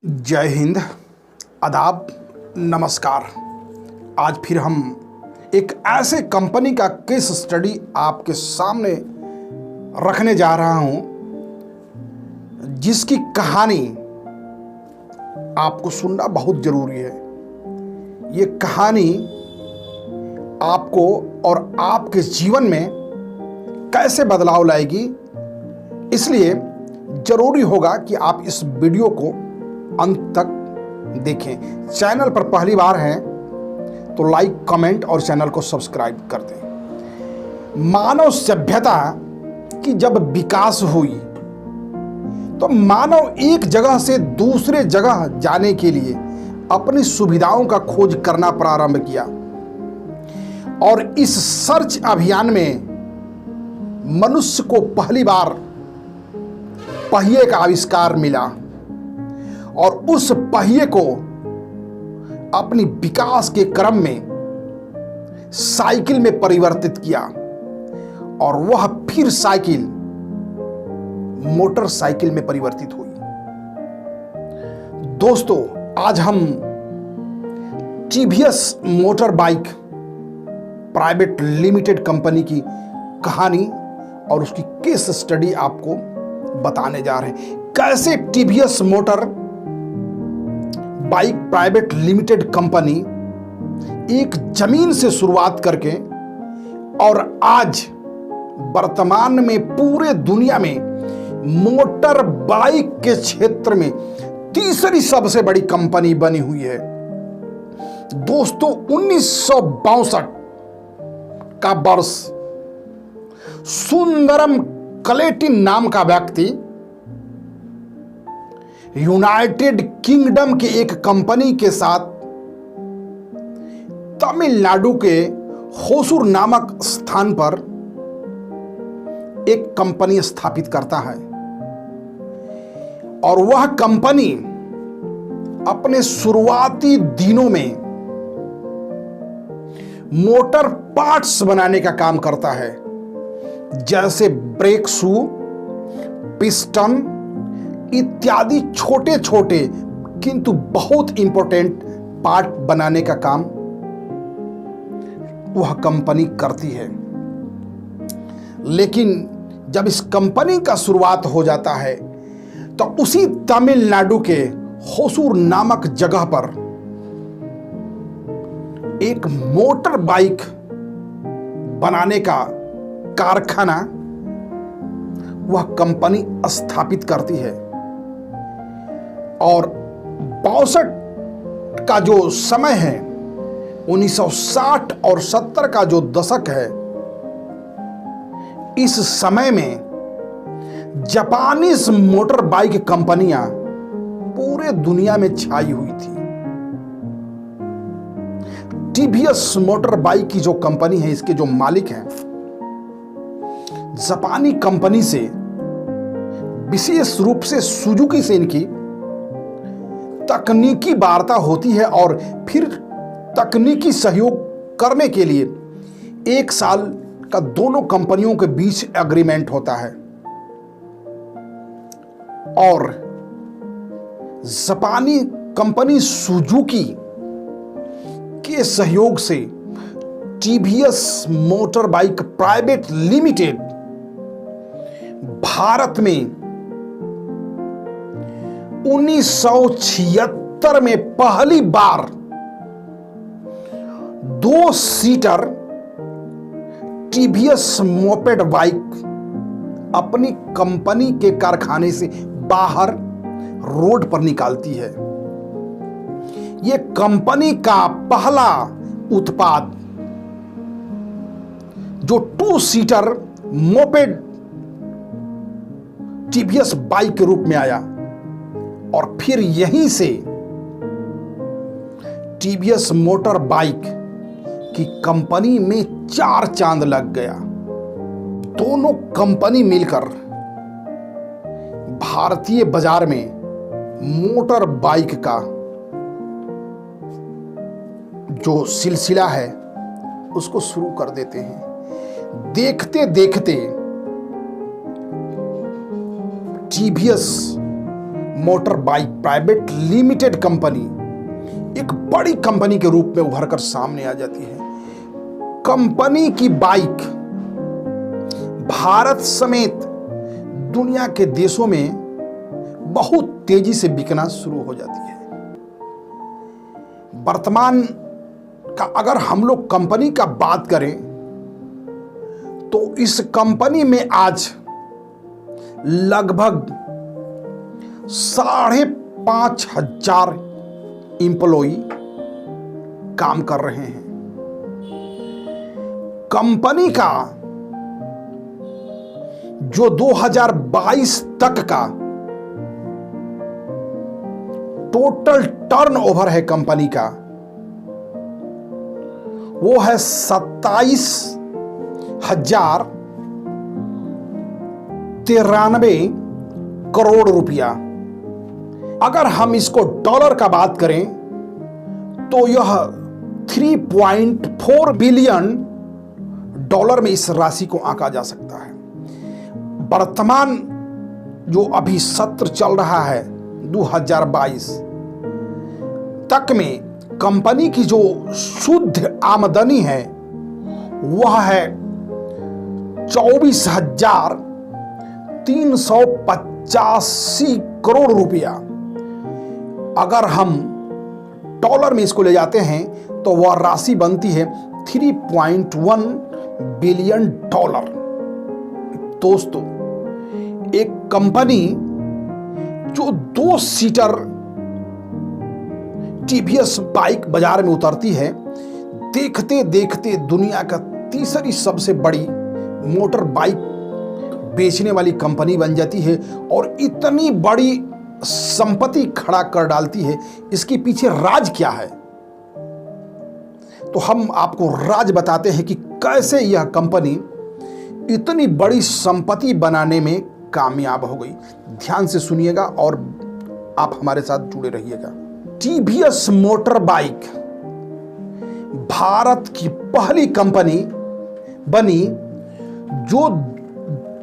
जय हिंद, आदाब, नमस्कार। आज फिर हम एक ऐसे कंपनी का केस स्टडी आपके सामने रखने जा रहा हूं जिसकी कहानी आपको सुनना बहुत जरूरी है। ये कहानी आपको और आपके जीवन में कैसे बदलाव लाएगी, इसलिए जरूरी होगा कि आप इस वीडियो को अंत तक देखें। चैनल पर पहली बार हैं तो लाइक, कमेंट और चैनल को सब्सक्राइब कर दें। मानव सभ्यता की जब विकास हुई तो मानव एक जगह से दूसरे जगह जाने के लिए अपनी सुविधाओं का खोज करना प्रारंभ किया और इस सर्च अभियान में मनुष्य को पहली बार पहिए का आविष्कार मिला और उस पहिए को अपनी विकास के क्रम में साइकिल में परिवर्तित किया और वह फिर साइकिल मोटरसाइकिल में परिवर्तित हुई। दोस्तों, आज हम TVS motor bike private limited company की कहानी और उसकी केस स्टडी आपको बताने जा रहे हैं। कैसे TVS motor bike private limited company एक जमीन से शुरुआत करके और आज वर्तमान में पूरे दुनिया में मोटर बाइक के क्षेत्र में तीसरी सबसे बड़ी कंपनी बनी हुई है। दोस्तों, 1962 का वर्ष सुंदरम कलेटिन नाम का व्यक्ति यूनाइटेड किंगडम के एक कंपनी के साथ तमिलनाडु के होसूर नामक स्थान पर एक कंपनी स्थापित करता है और वह कंपनी अपने शुरुआती दिनों में मोटर पार्ट्स बनाने का काम करता है, जैसे ब्रेक शू, पिस्टन इत्यादि छोटे छोटे किंतु बहुत इंपॉर्टेंट पार्ट बनाने का काम वह कंपनी करती है। लेकिन जब इस कंपनी का शुरुआत हो जाता है तो उसी तमिलनाडु के होसूर नामक जगह पर एक मोटर बाइक बनाने का कारखाना वह कंपनी स्थापित करती है और 62 का जो समय है, 1960 और 70 का जो दशक है, इस समय में जापानीज मोटर बाइक कंपनियां पूरे दुनिया में छाई हुई थी। टीवीएस मोटर बाइक की जो कंपनी है, इसके जो मालिक हैं, जापानी कंपनी से, विशेष रूप से सुजुकी से इनकी तकनीकी वार्ता होती है और फिर तकनीकी सहयोग करने के लिए 1 साल का दोनों कंपनियों के बीच एग्रीमेंट होता है और जापानी कंपनी सुजुकी के सहयोग से TVS motor bike private limited Bharat में 1976 में पहली बार 2 सीटर टीवीएस मोपेड बाइक अपनी कंपनी के कारखाने से बाहर रोड पर निकालती है। यह कंपनी का पहला उत्पाद जो 2 सीटर मोपेड टीवीएस बाइक के रूप में आया और फिर यहीं से टीवीएस मोटर बाइक की कंपनी में 4 चांद लग गया। दोनों कंपनी मिलकर भारतीय बाजार में मोटर बाइक का जो सिलसिला है उसको शुरू कर देते हैं। देखते देखते TVS motor bike private limited company एक बड़ी कंपनी के रूप में उभर कर सामने आ जाती है। कंपनी की बाइक भारत समेत दुनिया के देशों में बहुत तेजी से बिकना शुरू हो जाती है। वर्तमान का अगर हम लोग कंपनी का बात करें तो इस कंपनी में आज लगभग 5,500 एम्प्लॉई काम कर रहे हैं। कंपनी का जो 2022 तक का टोटल टर्नओवर है कंपनी का, वो है 27,093 करोड़ रुपया। अगर हम इसको डॉलर का बात करें तो यह 3.4 बिलियन डॉलर में इस राशि को आंका जा सकता है। वर्तमान जो अभी सत्र चल रहा है 2022 तक में कंपनी की जो शुद्ध आमदनी है वह है 24,385 करोड़ रुपया। अगर हम डॉलर में इसको ले जाते हैं तो वह राशि बनती है 3.1 बिलियन डॉलर। दोस्तों, एक कंपनी जो 2 सीटर टीवीएस बाइक बाजार में उतरती है, देखते देखते दुनिया का तीसरी सबसे बड़ी मोटर बाइक बेचने वाली कंपनी बन जाती है और इतनी बड़ी संपत्ति खड़ा कर डालती है। इसके पीछे राज क्या है? तो हम आपको राज बताते हैं कि कैसे यह कंपनी इतनी बड़ी संपत्ति बनाने में कामयाब हो गई। ध्यान से सुनिएगा और आप हमारे साथ जुड़े रहिएगा। टीवीएस मोटर बाइक भारत की पहली कंपनी बनी जो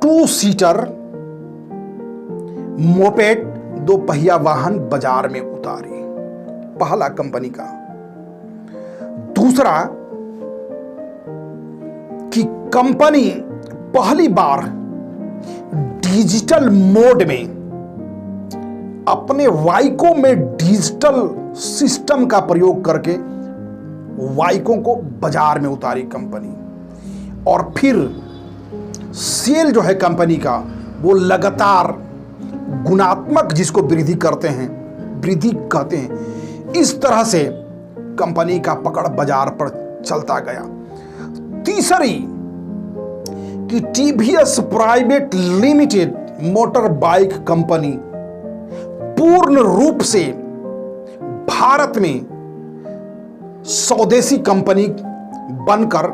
2 सीटर मोपेड 2 पहिया वाहन बाजार में उतारी, पहला कंपनी का। दूसरा कि कंपनी पहली बार डिजिटल मोड में अपने बाइकों में डिजिटल सिस्टम का प्रयोग करके बाइकों को बाजार में उतारी कंपनी। और फिर सेल जो है कंपनी का वो लगातार गुणात्मक, जिसको वृद्धि कहते हैं, इस तरह से कंपनी का पकड़ बाजार पर चलता गया। तीसरी कि TVS private limited motor bike company पूर्ण रूप से भारत में स्वदेशी कंपनी बनकर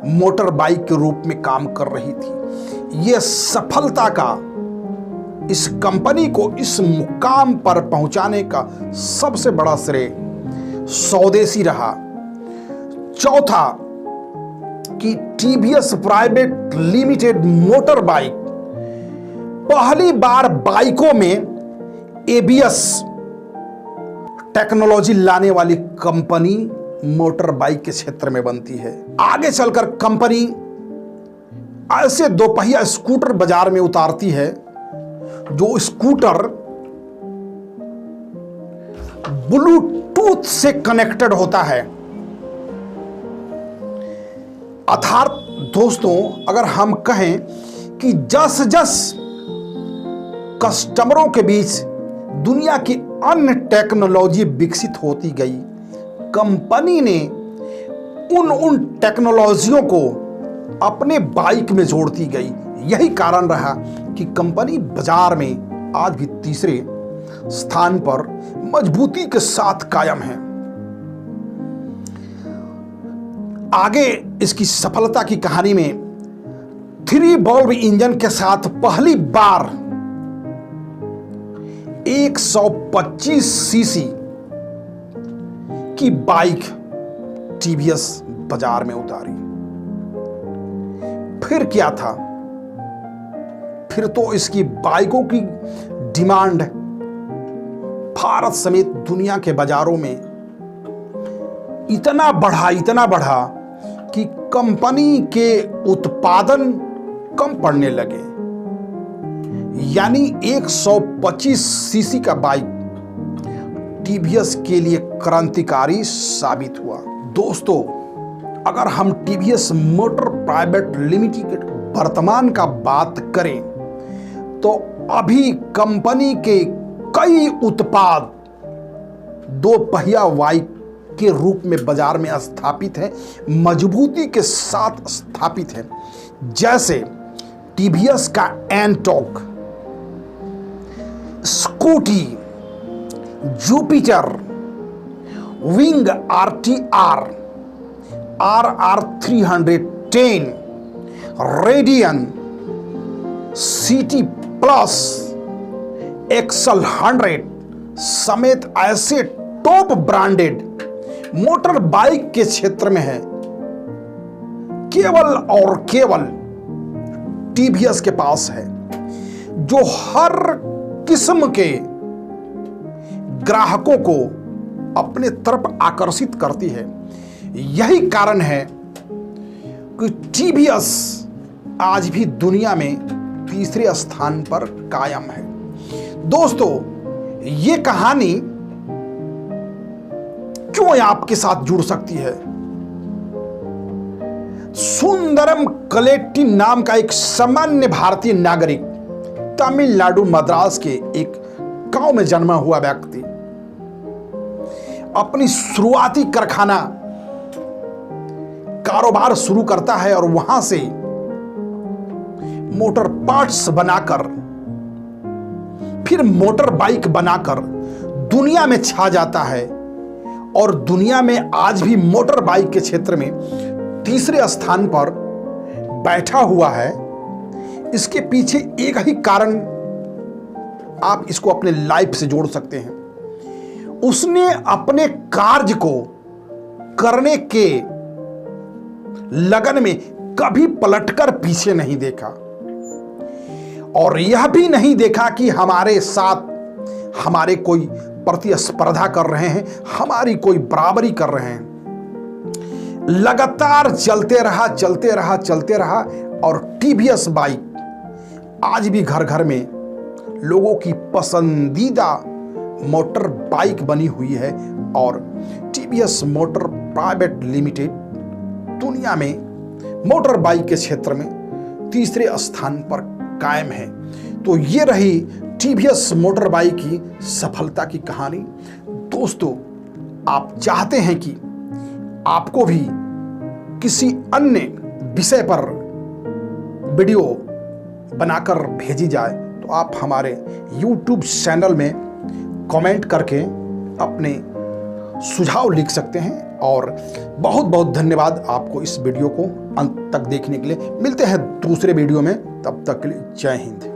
मोटर बाइक के रूप में काम कर रही थी। यह सफलता का इस कंपनी को इस मुकाम पर पहुंचाने का सबसे बड़ा श्रेय स्वदेशी रहा। चौथा कि TVS private limited motor bike पहली बार बाइकों में एबीएस टेक्नोलॉजी लाने वाली कंपनी मोटर बाइक के क्षेत्र में बनती है। आगे चलकर कंपनी ऐसे 2 पहिया स्कूटर बाजार में उतारती है जो स्कूटर ब्लूटूथ से कनेक्टेड होता है। अर्थात दोस्तों, अगर हम कहें कि जस जस कस्टमरों के बीच दुनिया की अन्य टेक्नोलॉजी विकसित होती गई, कंपनी ने उन टेक्नोलॉजियों को अपने बाइक में जोड़ती गई। यही कारण रहा कि कंपनी बाजार में आज भी तीसरे स्थान पर मजबूती के साथ कायम है। आगे इसकी सफलता की कहानी में 3 वॉल्व इंजन के साथ पहली बार 125 सीसी की बाइक टीवीएस बाजार में उतारी। फिर क्या था? फिर तो इसकी बाइकों की डिमांड भारत समेत दुनिया के बाजारों में इतना बढ़ा कि कंपनी के उत्पादन कम पड़ने लगे। यानी 125 सीसी का बाइक टीवीएस के लिए क्रांतिकारी साबित हुआ। दोस्तों, अगर हम टीवीएस मोटर प्राइवेट लिमिटेड वर्तमान का बात करें तो अभी कंपनी के कई उत्पाद दो पहिया बाइक के रूप में बाजार में स्थापित है, मजबूती के साथ स्थापित है। जैसे टीवीएस का Ntorq, Scooty, Jupiter, wing RTR, RR 310, Radeon, City Plus, XL 100 समेत ऐसे टॉप ब्रांडेड मोटर बाइक के क्षेत्र में है केवल और केवल टीवीएस के पास है, जो हर किस्म के ग्राहकों को अपने तरफ आकर्षित करती है। यही कारण है कि टीवीएस आज भी दुनिया में तीसरे स्थान पर कायम है। दोस्तों, ये कहानी क्यों आपके साथ जुड़ सकती है? सुंदरम कलेट्टी नाम का एक सामान्य भारतीय नागरिक, तमिलनाडु मद्रास के एक गांव में जन्मा हुआ व्यक्ति अपनी शुरुआती कारखाना कारोबार शुरू करता है और वहां से मोटर पार्ट्स बनाकर फिर मोटर बाइक बनाकर दुनिया में छा जाता है और दुनिया में आज भी मोटर बाइक के क्षेत्र में तीसरे स्थान पर बैठा हुआ है। इसके पीछे एक ही कारण आप इसको अपने लाइफ से जोड़ सकते हैं। उसने अपने कार्य को करने के लगन में कभी पलटकर पीछे नहीं देखा और यह भी नहीं देखा कि हमारे साथ हमारे कोई प्रतिस्पर्धा कर रहे हैं, हमारी कोई बराबरी कर रहे हैं। लगातार चलते रहा और टीवीएस बाइक आज भी घर घर में लोगों की पसंदीदा मोटर बाइक बनी हुई है और टीवीएस मोटर प्राइवेट लिमिटेड दुनिया में मोटर बाइक के क्षेत्र में तीसरे स्थान पर कायम है। तो ये रही टीवीएस मोटर बाइक की सफलता की कहानी। दोस्तों, आप चाहते हैं कि आपको भी किसी अन्य विषय पर वीडियो बनाकर भेजी जाए तो आप हमारे YouTube चैनल में कमेंट करके अपने सुझाव लिख सकते हैं। और बहुत बहुत धन्यवाद आपको इस वीडियो को अंत तक देखने के लिए। मिलते हैं दूसरे वीडियो में, तब तक के लिए जय हिंद।